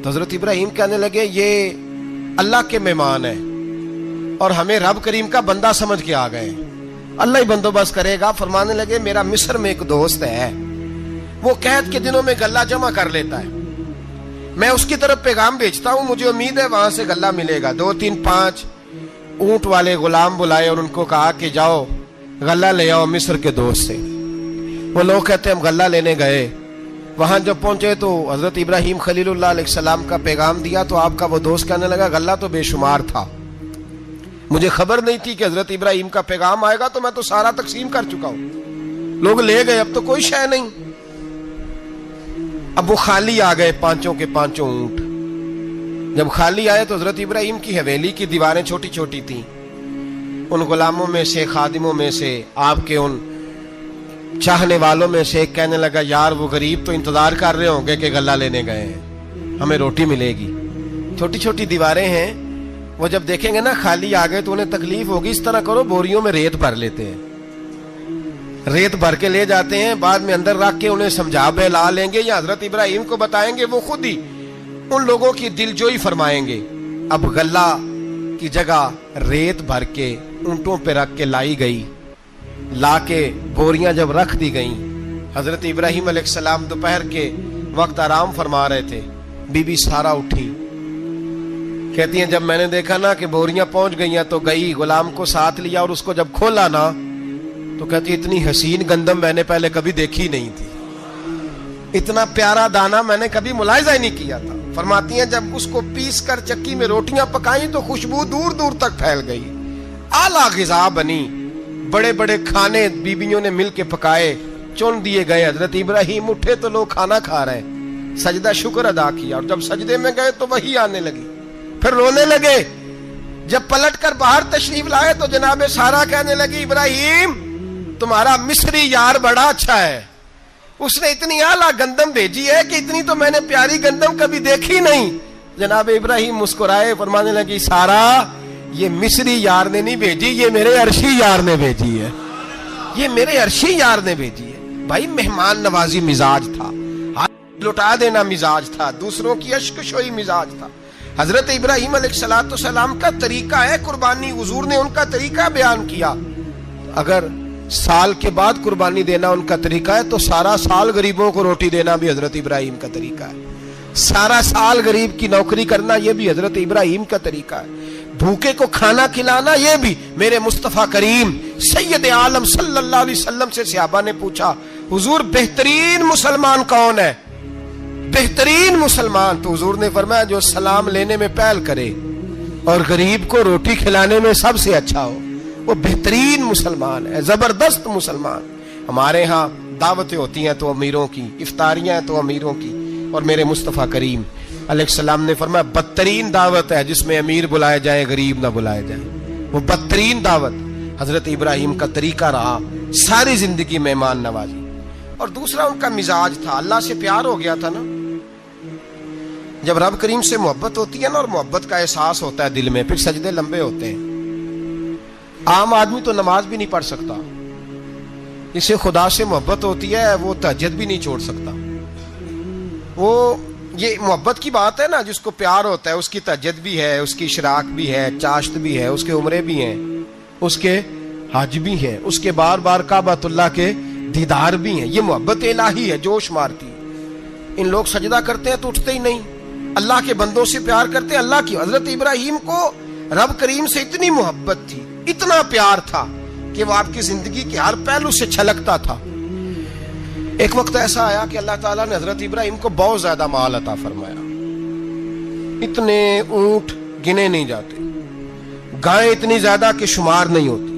تو حضرت ابراہیم کہنے لگے یہ اللہ کے مہمان ہیں اور ہمیں رب کریم کا بندہ سمجھ کے آ گئے، اللہ ہی بندوبست کرے گا۔ فرمانے لگے میرا مصر میں ایک دوست ہے، وہ قحط کے دنوں میں غلہ جمع کر لیتا ہے، میں اس کی طرف پیغام بھیجتا ہوں، مجھے امید ہے وہاں سے غلہ ملے گا۔ 2 3 5 اونٹ والے غلام بلائے اور ان کو کہا کہ جاؤ غلہ لے آؤ مصر کے دوست سے۔ وہ لوگ کہتے ہیں ہم غلہ لینے گئے، وہاں جب پہنچے تو حضرت ابراہیم خلیل اللہ علیہ السلام کا پیغام دیا تو آپ کا وہ دوست کہنے لگا غلہ تو بے شمار تھا، مجھے خبر نہیں تھی کہ حضرت ابراہیم کا پیغام آئے گا، تو میں تو سارا تقسیم کر چکا ہوں، لوگ لے گئے، اب تو کوئی شے نہیں۔ اب وہ خالی آ گئے 5 کے 5 اونٹ۔ جب خالی آئے تو حضرت ابراہیم کی حویلی کی دیواریں چھوٹی چھوٹی تھیں، ان غلاموں میں سے، خادموں میں سے، آپ کے ان چاہنے والوں میں سے ایک کہنے لگا یار وہ غریب تو انتظار کر رہے ہوں گے کہ غلہ لینے گئے ہیں، ہمیں روٹی ملے گی۔ چھوٹی چھوٹی دیواریں ہیں، وہ جب دیکھیں گے نا خالی آ گئے تو انہیں تکلیف ہوگی، اس طرح کرو بوریوں میں ریت بھر لیتے ہیں، ریت بھر کے لے جاتے ہیں، بعد میں اندر رکھ کے انہیں سمجھا بہلا لیں گے یا حضرت ابراہیم کو بتائیں گے، وہ خود ہی ان لوگوں کی دل جوئی فرمائیں گے۔ اب غلہ کی جگہ ریت بھر کے اونٹوں پہ رکھ کے لائی گئی، لا کے بوریاں جب رکھ دی گئیں، حضرت ابراہیم علیہ السلام دوپہر کے وقت آرام فرما رہے تھے، بی بی سارہ اٹھی، کہتی ہیں جب میں نے دیکھا نا کہ بوریاں پہنچ گئی ہیں تو گئی، غلام کو ساتھ لیا اور اس کو جب کھولا نا تو کہتی اتنی حسین گندم میں نے پہلے کبھی دیکھی نہیں تھی، اتنا پیارا دانا میں نے کبھی ملاحظہ ہی نہیں کیا تھا۔ فرماتی ہیں جب اس کو پیس کر چکی میں روٹیاں پکائیں تو خوشبو دور دور تک پھیل گئی، اعلیٰ غذا بنی، بڑے بڑے کھانے بیویوں نے مل کے پکائے، چن دیے گئے۔ حضرت ابراہیم اٹھے تو لوگ کھانا کھا رہے، سجدہ شکر ادا کیا، اور جب سجدے میں گئے تو وہی آنے لگی، پھر رونے لگے۔ جب پلٹ کر باہر تشریف لائے تو جناب سارہ کہنے لگی ابراہیم تمہارا مصری یار بڑا اچھا ہے، اس نے اتنی اعلیٰ گندم بھیجی ہے کہ اتنی تو میں نے پیاری گندم کبھی دیکھی نہیں۔ جناب ابراہیم مسکرائے، فرمانے لگی سارہ یہ مصری یار نے نہیں بھیجی، یہ میرے عرشی یار نے بھیجی ہے، یہ میرے عرشی یار نے بھیجی ہے۔ بھائی مہمان نوازی مزاج تھا، ہاتھ لٹا دینا مزاج تھا، دوسروں کی اشک شوئی مزاج تھا۔ حضرت ابراہیم علیہ السلام کا طریقہ ہے قربانی، حضور نے ان کا طریقہ بیان کیا۔ اگر سال کے بعد قربانی دینا ان کا طریقہ ہے تو سارا سال غریبوں کو روٹی دینا بھی حضرت ابراہیم کا طریقہ ہے، سارا سال غریب کی نوکری کرنا یہ بھی حضرت ابراہیم کا طریقہ ہے، بھوکے کو کھانا کھلانا یہ بھی۔ میرے مصطفیٰ کریم سید عالم صلی اللہ علیہ وسلم سے صحابہ نے پوچھا حضور بہترین مسلمان کون ہے؟ بہترین مسلمان تو حضور نے فرمایا جو سلام لینے میں پہل کرے اور غریب کو روٹی کھلانے میں سب سے اچھا ہو، وہ بہترین مسلمان ہے، زبردست مسلمان۔ ہمارے ہاں دعوتیں ہوتی ہیں تو امیروں کی، افطاریاں ہیں تو امیروں کی، اور میرے مصطفیٰ کریم علیہ السلام نے فرمایا بدترین دعوت ہے جس میں امیر بلائے جائیں غریب نہ بلائے جائیں، وہ بدترین دعوت۔ حضرت ابراہیم کا طریقہ رہا ساری زندگی مہمان نوازی. اور دوسرا ان کا مزاج تھا, اللہ سے پیار ہو گیا تھا نا. جب رب کریم سے محبت ہوتی ہے نا اور محبت کا احساس ہوتا ہے دل میں, پھر سجدے لمبے ہوتے ہیں. عام آدمی تو نماز بھی نہیں پڑھ سکتا, اسے خدا سے محبت ہوتی ہے وہ تہجد بھی نہیں چھوڑ سکتا. وہ یہ محبت کی بات ہے نا, جس کو پیار ہوتا ہے اس کی تہجد بھی ہے, اس کی اشراق بھی ہے, چاشت بھی ہے, اس کے عمرے بھی ہیں, اس کے حج بھی ہیں, اس کے بار بار کعبۃ اللہ کے دیدار بھی ہیں. یہ محبت الہی ہے, جوش مارتی. ان لوگ سجدہ کرتے ہیں تو اٹھتے ہی نہیں. اللہ کے بندوں سے پیار کرتے ہیں اللہ کی. حضرت ابراہیم کو رب کریم سے اتنی محبت تھی, اتنا پیار تھا کہ وہ آپ کی زندگی کے ہر پہلو سے چھلکتا تھا. ایک وقت ایسا آیا کہ اللہ تعالیٰ نے حضرت ابراہیم کو بہت زیادہ مال عطا فرمایا. اتنے اونٹ گنے نہیں جاتے, گائیں اتنی زیادہ کہ شمار نہیں ہوتی,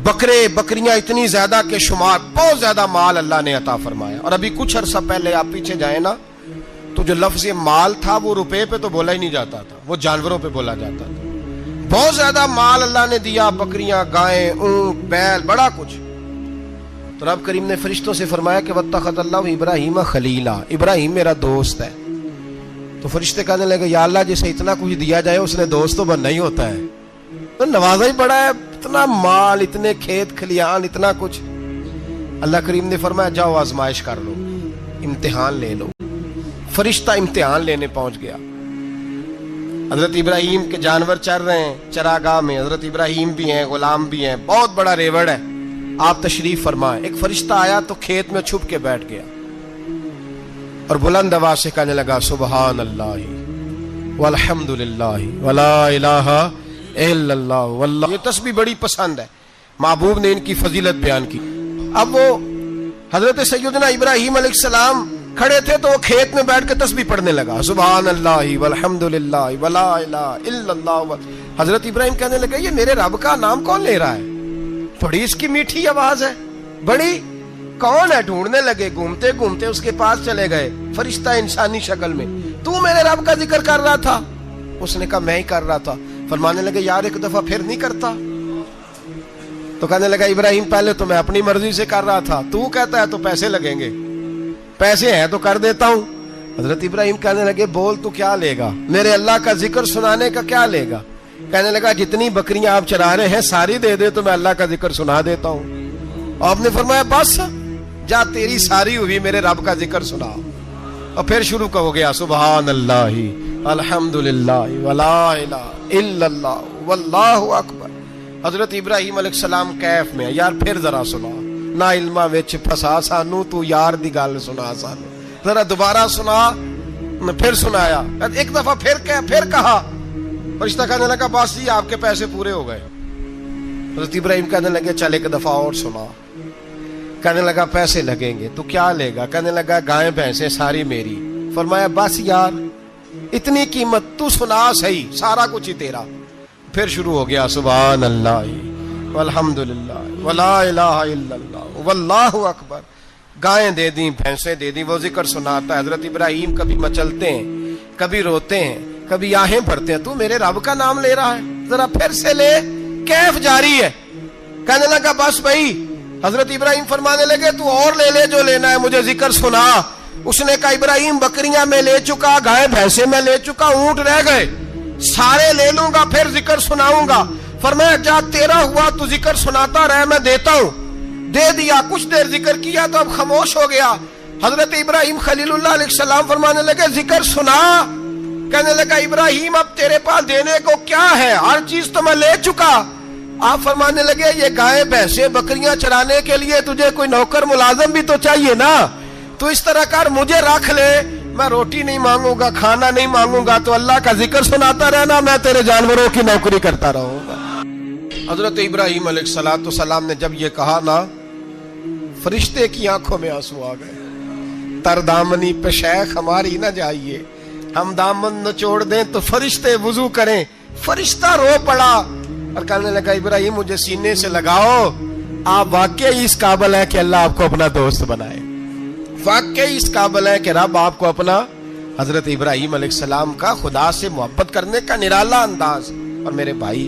بکرے بکریاں اتنی زیادہ کہ شمار, بہت زیادہ مال اللہ نے عطا فرمایا. اور ابھی کچھ عرصہ پہلے آپ پیچھے جائیں نا تو جو لفظ مال تھا وہ روپے پہ تو بولا ہی نہیں جاتا تھا, وہ جانوروں پہ بولا جاتا تھا. بہت زیادہ مال اللہ نے دیا, بکریاں, گائیں, اونٹ, بیل, بڑا کچھ. تو رب کریم نے فرشتوں سے فرمایا کہ واتخذ اللہ ابراہیم خلیلا, ابراہیم میرا دوست ہے. تو فرشتے کہنے لگے یا اللہ جسے اتنا کچھ دیا جائے اس نے دوست تو بننا ہی ہوتا ہے, تو نوازا ہی پڑا ہے, اتنا مال, اتنے کھیت کھلیان, اتنا کچھ. اللہ کریم نے فرمایا جاؤ آزمائش کر لو, امتحان لے لو. فرشتہ امتحان لینے پہنچ گیا. حضرت ابراہیم کے جانور چر رہے ہیں چراگاہ میں, حضرت ابراہیم بھی ہیں, غلام بھی ہیں, بہت بڑا ریوڑ ہے. آپ تشریف فرمائیں. ایک فرشتہ آیا تو کھیت میں چھپ کے بیٹھ گیا اور بلند آواز سے کہنے لگا سبحان اللہ والحمد للہ ولا الہ الا اللہ واللہ. یہ تسبیح بڑی پسند ہے, محبوب نے ان کی فضیلت بیان کی. اب وہ حضرت سیدنا ابراہیم علیہ السلام کھڑے تھے تو وہ کھیت میں بیٹھ کے تسبیح پڑھنے لگا سبحان اللہ والحمد للہ ولا الہ الا اللہ. حضرت ابراہیم کہنے لگے یہ میرے رب کا نام کون لے رہا ہے, بڑی اس کی میٹھی آواز ہے, بڑی کون ہے. ڈھونڈنے لگے, گھومتے گھومتے اس کے پاس چلے گئے, فرشتہ انسانی شکل میں. تو میرے رب کا ذکر کر رہا تھا؟ اس نے کہا میں ہی کر رہا تھا. فرمانے لگے یار ایک دفعہ پھر نہیں کرتا؟ تو کہنے لگا ابراہیم پہلے تو میں اپنی مرضی سے کر رہا تھا, تو کہتا ہے تو پیسے لگیں گے, پیسے ہیں تو کر دیتا ہوں. حضرت ابراہیم کہنے لگے بول تو کیا لے گا, میرے اللہ کا ذکر سنانے کا کیا لے گا؟ کہنے لگا جتنی بکریاں آپ چرا رہے ہیں ساری دے دے تو میں اللہ کا ذکر سنا دیتا ہوں. آپ نے فرمایا بس جا تیری ساری ہوئی, میرے رب کا ذکر سنا. اور پھر شروع ہو گیا سبحان اللہ الحمد للہ ولا الہ الا اللہ واللہ اکبر. حضرت ابراہیم علیہ السلام کیف میں, یار پھر ذرا سنا, نا علما وچ پھسا سانو, تو یار دی گل سنا سانو, ذرا دوبارہ سنا. پھر سنایا, ایک دفعہ پھر کہا. فرشتہ کہنے لگا بس جی آپ کے پیسے پورے ہو گئے. حضرت ابراہیم کہنے لگے چل ایک دفعہ اور سنا. کہنے لگا پیسے لگیں گے. تو کیا لے گا؟ کہنے لگا گائیں بھینسیں ساری میری. فرمایا بس یار اتنی قیمت, تو سنا صحیح, سارا کچھ ہی تیرا. پھر شروع ہو گیا سبحان اللہ والحمد للہ ولا الہ الا اللہ واللہ اکبر. گائیں دے دیں, بھینسیں دے دیں, وہ ذکر سناتا ہے. حضرت ابراہیم کبھی مچلتے ہیں, کبھی روتے ہیں, کبھی آہیں بھرتے ہیں. تو میرے رب کا نام لے رہا ہے, ذرا پھر سے لے. کیف جاری ہے. کہنے لگا بس بھائی. حضرت ابراہیم فرمانے لگے تو اور لے لے جو لینا ہے, مجھے ذکر سنا. اس نے کہا ابراہیم بکریاں میں لے چکا, گائے بھینسیں میں لے چکا, اونٹ رہ گئے, سارے لے لوں گا پھر ذکر سناؤں گا. فرمایا جا تیرا ہوا تو ذکر سناتا رہ, میں دیتا ہوں. دے دیا, کچھ دیر ذکر کیا تو اب خاموش ہو گیا. حضرت ابراہیم خلیل اللہ علیہ السلام فرمانے لگے ذکر سنا. کہنے لگا ابراہیم اب تیرے پاس دینے کو کیا ہے, ہر چیز تو میں لے چکا. آپ فرمانے لگے یہ گائے بھینسیں بکریاں چرانے کے لیے تجھے کوئی نوکر ملازم بھی تو چاہیے نا. تو اس طرح کر, مجھے رکھ لے, میں روٹی نہیں مانگوں گا, کھانا نہیں مانگوں گا, تو اللہ کا ذکر سناتا رہنا, میں تیرے جانوروں کی نوکری کرتا رہوں گا. حضرت ابراہیم علیہ السلام نے جب یہ کہا نا, فرشتے کی آنکھوں میں آنسو آ گئے. تر دامنی پہ شیخ ہماری نہ جائیے, ہم دامن نچوڑ دیں تو فرشتے وضو کریں. فرشتہ رو پڑا اور کہنے لگا ابراہیم مجھے سینے سے لگاؤ, آپ واقعی اس قابل ہے کہ اللہ آپ کو اپنا دوست بنائے, واقعی اس قابل ہے کہ رب آپ کو اپنا. حضرت ابراہیم علیہ السلام کا خدا سے محبت کرنے کا نرالا انداز. اور میرے بھائی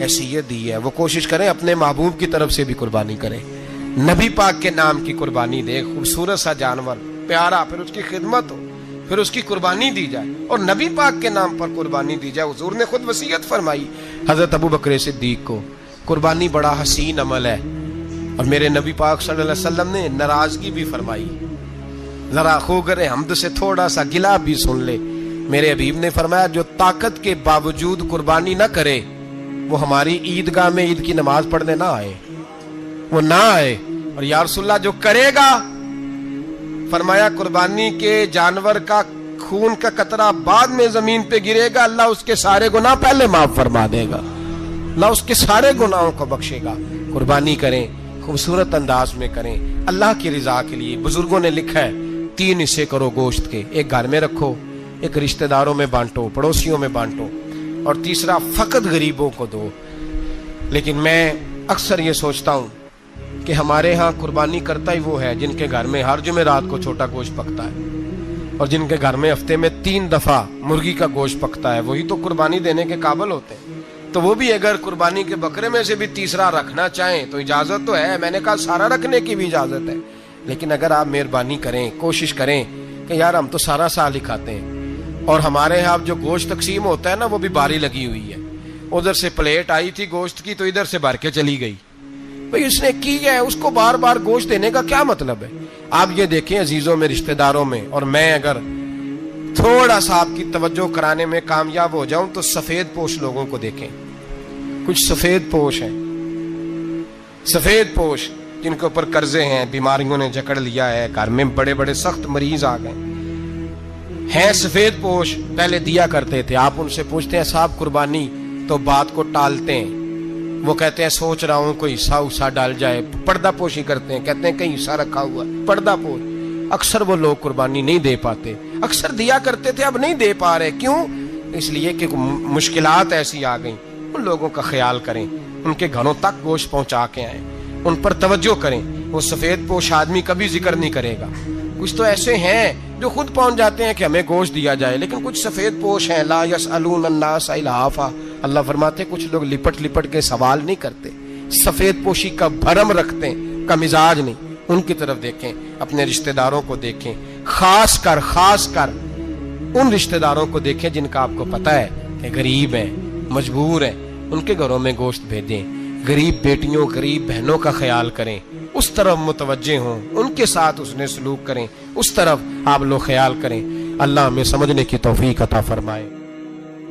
حیثیت دی ہے، وہ کوشش کریں اپنے محبوب کی طرف سے بھی قربانی کریں، نبی پاک کے نام کی قربانی دے، خوبصورت سا جانور پیارا، پھر اس کی خدمت ہو، پھر اس کی قربانی دی جائے، اور نبی پاک کے نام پر قربانی دی جائے۔ حضور نے خود وصیت فرمائی حضرت ابو بکر صدیق کو، قربانی بڑا حسین عمل ہے، اور میرے نبی پاک صلی اللہ علیہ وسلم نے ناراضگی بھی فرمائی، ذرا خوگر حمد سے تھوڑا سا گلا بھی سن لے۔ میرے حبیب نے فرمایا جو طاقت کے باوجود قربانی نہ کرے وہ ہماری عیدگاہ میں عید کی نماز پڑھنے نہ آئے، وہ نہ آئے۔ اور یا رسول اللہ جو کرے گا، فرمایا قربانی کے جانور کا خون کا قطرہ بعد میں زمین پہ گرے گا، اللہ اس کے سارے گناہ پہلے معاف فرما دے گا، اللہ اس کے سارے گناہوں کو بخشے گا۔ قربانی کریں، خوبصورت انداز میں کریں، اللہ کی رضا کے لیے۔ بزرگوں نے لکھا ہے 3 حصے کرو گوشت کے، ایک گھر میں رکھو، ایک رشتہ داروں میں بانٹو، پڑوسیوں میں بانٹو، اور تیسرا فقط غریبوں کو دو۔ لیکن میں اکثر یہ سوچتا ہوں کہ ہمارے ہاں قربانی کرتا ہی وہ ہے جن کے گھر میں ہر جمعرات کو چھوٹا گوشت پکتا ہے، اور جن کے گھر میں ہفتے میں 3 دفعہ مرغی کا گوشت پکتا ہے، وہی تو قربانی دینے کے قابل ہوتے ہیں۔ تو وہ بھی اگر قربانی کے بکرے میں سے بھی تیسرا رکھنا چاہیں تو اجازت تو ہے، میں نے کہا سارا رکھنے کی بھی اجازت ہے، لیکن اگر آپ مہربانی کریں، کوشش کریں کہ یار ہم تو سارا سال ہی کھاتے ہیں، اور ہمارے ہاں جو گوشت تقسیم ہوتا ہے نا وہ بھی باری لگی ہوئی ہے، ادھر سے پلیٹ آئی تھی گوشت کی تو ادھر سے بھر کے چلی گئی، بھئی اس نے کی ہے، اس کو بار بار گوشت دینے کا کیا مطلب ہے؟ آپ یہ دیکھیں عزیزوں میں، رشتہ داروں میں، اور میں اگر تھوڑا سا آپ کی توجہ کرانے میں کامیاب ہو جاؤں تو سفید پوش لوگوں کو دیکھیں، کچھ سفید پوش ہیں، سفید پوش جن کے اوپر قرضے ہیں، بیماریوں نے جکڑ لیا ہے، گھر میں بڑے بڑے سخت مریض آ گئے ہیں، سفید پوش پہلے دیا کرتے تھے۔ آپ ان سے پوچھتے ہیں صاحب قربانی، تو بات کو ٹالتے ہیں، وہ کہتے ہیں سوچ رہا ہوں کوئی حصہ ڈال جائے، پردہ پوشی کرتے ہیں، کہتے ہیں کہیں حصہ رکھا ہوا ہے، پردہ پوش۔ اکثر وہ لوگ قربانی نہیں دے پاتے، اکثر دیا کرتے تھے اب نہیں دے پا رہے، کیوں؟ اس لیے کہ مشکلات ایسی آ گئیں۔ ان لوگوں کا خیال کریں، ان کے گھروں تک گوشت پہنچا کے آئیں، ان پر توجہ کریں۔ وہ سفید پوش آدمی کبھی ذکر نہیں کرے گا، کچھ تو ایسے ہیں جو خود پہنچ جاتے ہیں کہ ہمیں گوشت دیا جائے، لیکن کچھ سفید پوش ہیں لا یسألون الناس الحافا، اللہ فرماتے ہیں کچھ لوگ لپٹ لپٹ کے سوال نہیں کرتے، سفید پوشی کا بھرم رکھتے ہیں، کا مزاج نہیں۔ ان کی طرف دیکھیں، اپنے رشتہ داروں کو دیکھیں، خاص کر ان رشتہ داروں کو دیکھیں جن کا آپ کو پتہ ہے کہ غریب ہیں، مجبور ہیں، ان کے گھروں میں گوشت بھیجیں۔ غریب بیٹیوں، غریب بہنوں کا خیال کریں، اس طرف متوجہ ہوں، ان کے ساتھ اس نے سلوک کریں، اس طرف آپ لوگ خیال کریں۔ اللہ ہمیں سمجھنے کی توفیق عطا فرمائے۔